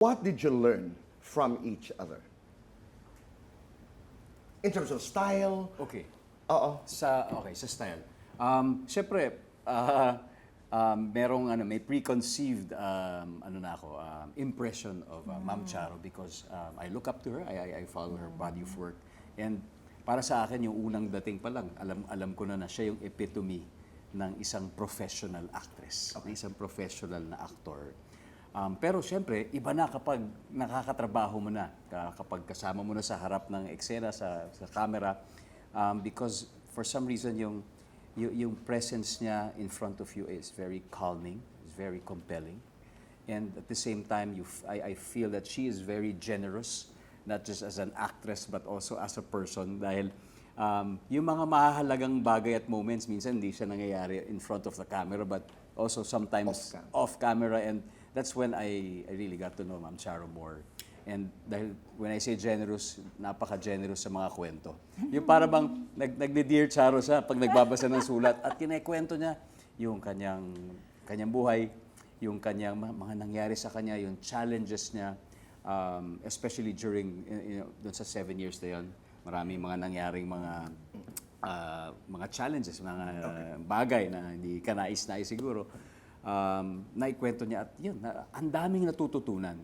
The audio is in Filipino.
What did you learn from each other? In terms of style? Okay. Oo. Sa style. Siyempre, merong may preconceived impression of Ma'am Charo because I look up to her, I follow her body of work. And para sa akin, yung unang dating pa lang, alam ko na siya yung epitome ng isang professional actress, ng isang professional na actor. Pero siyempre, iba na kapag nakakatrabaho mo na, kapag kasama mo na sa harap ng eksena, sa camera, because for some reason, yung presence niya in front of you is very calming, is very compelling. And at the same time, I feel that she is very generous, not just as an actress, but also as a person. Dahil yung mga mahahalagang bagay at moments, minsan hindi siya nangyayari in front of the camera, but also sometimes off camera. And that's when I really got to know Ma'am Charo more. And dahil when I say generous, napaka-generous sa mga kwento. Yung para bang nagdi-Dear Charo siya pag nagbabasa ng sulat at kinekwento niya yung kanyang buhay, yung kanyang mga nangyari sa kanya, yung challenges niya, especially during doon sa 7 years na yun. Maraming mga nangyaring mga challenges, mga bagay na hindi ka nais-nais siguro. Naikwento niya at yun, ang daming natututunan.